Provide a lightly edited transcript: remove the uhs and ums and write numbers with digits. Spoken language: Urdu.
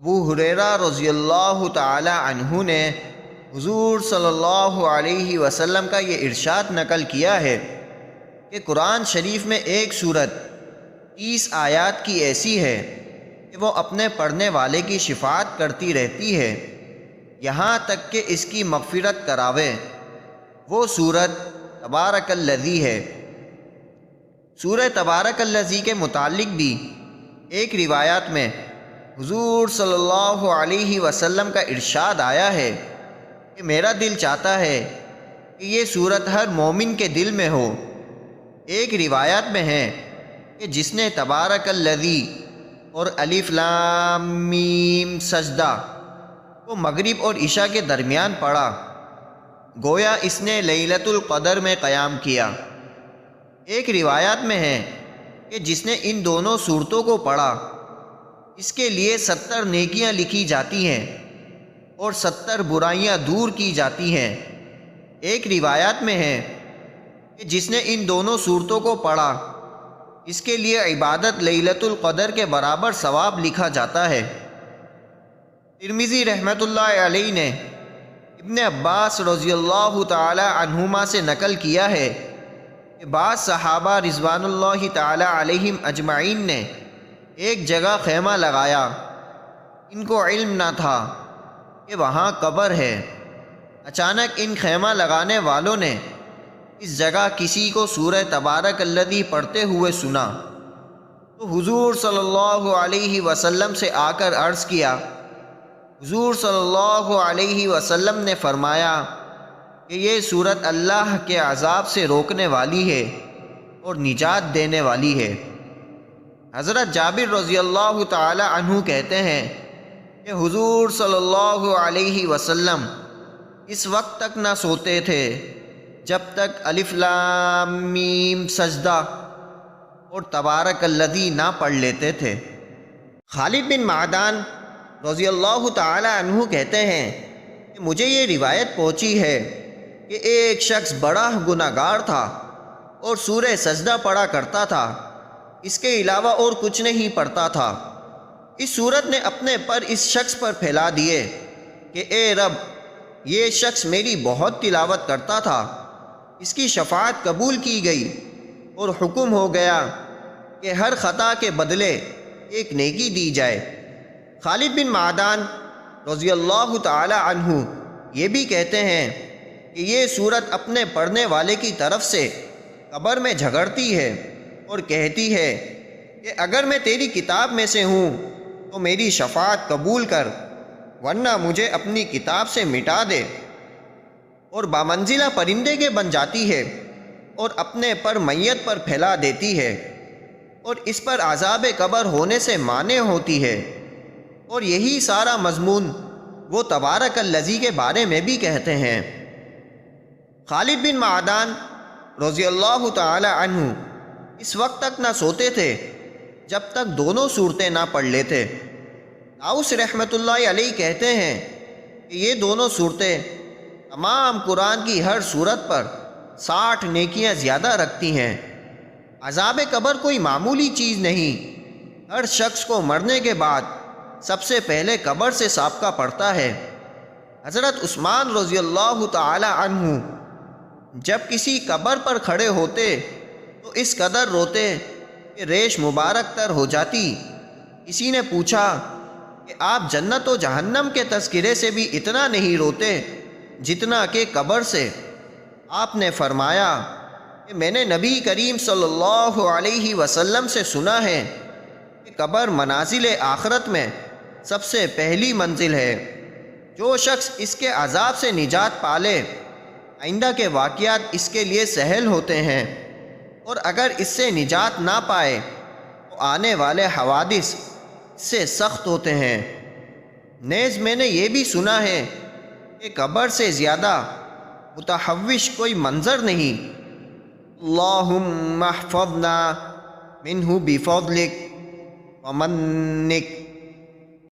ابو ہریرہ رضی اللہ تعالی عنہ نے حضور صلی اللہ علیہ وسلم کا یہ ارشاد نقل کیا ہے کہ قرآن شریف میں ایک سورت 30 آیات کی ایسی ہے کہ وہ اپنے پڑھنے والے کی شفاعت کرتی رہتی ہے یہاں تک کہ اس کی مغفرت کراوے۔ وہ سورت تبارک الذی ہے۔ سورہ تبارک الذی کے متعلق بھی ایک روایات میں حضور صلی اللہ علیہ وسلم کا ارشاد آیا ہے کہ میرا دل چاہتا ہے کہ یہ سورت ہر مومن کے دل میں ہو۔ ایک روایات میں ہے کہ جس نے تبارک الذی اور الف لام میم سجدہ کو مغرب اور عشاء کے درمیان پڑھا گویا اس نے لیلۃ القدر میں قیام کیا۔ ایک روایات میں ہے کہ جس نے ان دونوں صورتوں کو پڑھا اس کے لیے 70 نیکیاں لکھی جاتی ہیں اور 70 برائیاں دور کی جاتی ہیں۔ ایک روایات میں ہے کہ جس نے ان دونوں صورتوں کو پڑھا اس کے لیے عبادت لیلۃ القدر کے برابر ثواب لکھا جاتا ہے۔ ترمذی رحمۃ اللہ علیہ نے ابن عباس رضی اللہ تعالی عنہما سے نقل کیا ہے کہ بعض صحابہ رضوان اللہ تعالی علیہم اجمعین نے ایک جگہ خیمہ لگایا۔ ان کو علم نہ تھا کہ وہاں قبر ہے۔ اچانک ان خیمہ لگانے والوں نے اس جگہ کسی کو سورہ تبارک الذی پڑھتے ہوئے سنا تو حضور صلی اللہ علیہ وسلم سے آ کر عرض کیا۔ حضور صلی اللہ علیہ وسلم نے فرمایا کہ یہ سورت اللہ کے عذاب سے روکنے والی ہے اور نجات دینے والی ہے۔ حضرت جابر رضی اللہ تعالی عنہ کہتے ہیں کہ حضور صلی اللہ علیہ وسلم اس وقت تک نہ سوتے تھے جب تک الف لام میم سجدہ اور تبارک الذی نہ پڑھ لیتے تھے۔ خالد بن معدان رضی اللہ تعالی عنہ کہتے ہیں کہ مجھے یہ روایت پہنچی ہے کہ ایک شخص بڑا گناہ گار تھا اور سورہ سجدہ پڑھا کرتا تھا، اس کے علاوہ اور کچھ نہیں پڑھتا تھا۔ اس صورت نے اپنے پر اس شخص پر پھیلا دیے کہ اے رب، یہ شخص میری بہت تلاوت کرتا تھا، اس کی شفاعت قبول کی گئی اور حکم ہو گیا کہ ہر خطا کے بدلے ایک نیکی دی جائے۔ خالد بن معدان رضی اللہ تعالی عنہ یہ بھی کہتے ہیں کہ یہ سورت اپنے پڑھنے والے کی طرف سے قبر میں جھگڑتی ہے اور کہتی ہے کہ اگر میں تیری کتاب میں سے ہوں تو میری شفاعت قبول کر، ورنہ مجھے اپنی کتاب سے مٹا دے، اور بامنزلہ پرندے کے بن جاتی ہے اور اپنے پر میت پر پھیلا دیتی ہے اور اس پر عذاب قبر ہونے سے مانع ہوتی ہے۔ اور یہی سارا مضمون وہ تبارک الذی کے بارے میں بھی کہتے ہیں۔ خالد بن معدان رضی اللہ تعالی عنہ اس وقت تک نہ سوتے تھے جب تک دونوں صورتیں نہ پڑھ لیتے۔ طاؤس رحمۃ اللہ علیہ کہتے ہیں کہ یہ دونوں صورتیں تمام قرآن کی ہر صورت پر 60 نیکیاں زیادہ رکھتی ہیں۔ عذاب قبر کوئی معمولی چیز نہیں۔ ہر شخص کو مرنے کے بعد سب سے پہلے قبر سے سابقہ پڑتا ہے۔ حضرت عثمان رضی اللہ تعالی عنہ جب کسی قبر پر کھڑے ہوتے تو اس قدر روتے کہ ریش مبارک تر ہو جاتی۔ کسی نے پوچھا کہ آپ جنت و جہنم کے تذکرے سے بھی اتنا نہیں روتے جتنا کہ قبر سے؟ آپ نے فرمایا کہ میں نے نبی کریم صلی اللہ علیہ وسلم سے سنا ہے کہ قبر منازل آخرت میں سب سے پہلی منزل ہے۔ جو شخص اس کے عذاب سے نجات پالے آئندہ کے واقعات اس کے لیے سہل ہوتے ہیں، اور اگر اس سے نجات نہ پائے تو آنے والے حوادث اس سے سخت ہوتے ہیں۔ نیز میں نے یہ بھی سنا ہے کہ قبر سے زیادہ متحوش کوئی منظر نہیں۔ اللہم احفظنا منہ بفضلک ومنک۔